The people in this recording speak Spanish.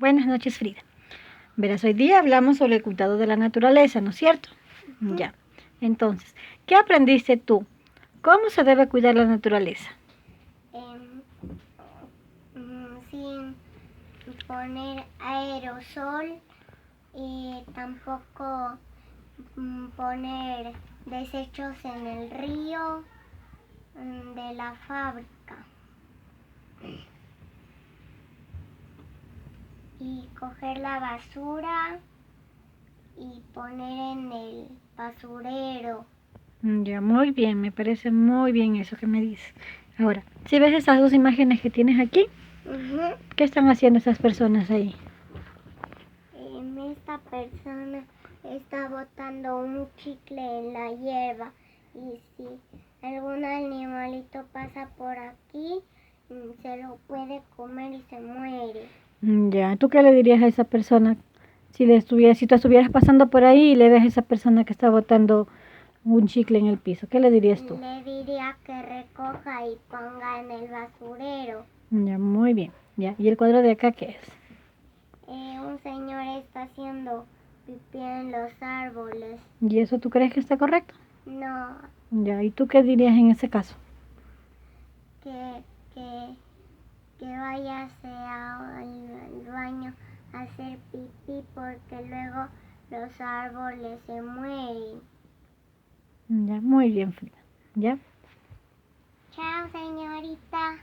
Buenas noches, Frida. Verás, hoy día hablamos sobre el cuidado de la naturaleza, ¿no es cierto? Ya. Entonces, ¿qué aprendiste tú? ¿Cómo se debe cuidar la naturaleza? Sin poner aerosol y tampoco poner desechos en el río de la fábrica. Y coger la basura y poner en el basurero. Ya, muy bien, me parece muy bien eso que me dices. Ahora, si ves esas dos imágenes que tienes aquí, ¿qué están haciendo esas personas ahí? Esta persona está botando un chicle en la hierba y si algún animalito pasa por aquí, se lo puede comer y se muere. Ya, ¿tú qué le dirías a esa persona si tú estuvieras pasando por ahí y le ves a esa persona que está botando un chicle en el piso? ¿Qué le dirías tú? Le diría que recoja y ponga en el basurero. Ya, muy bien. Ya, ¿y el cuadro de acá qué es? Un señor está haciendo pipí en los árboles. ¿Y eso tú crees que está correcto? No. Ya, ¿y tú qué dirías en ese caso? Que váyase al baño a hacer pipí porque luego los árboles se mueren. Ya, muy bien, Frida. ¿Ya? Chao, señorita.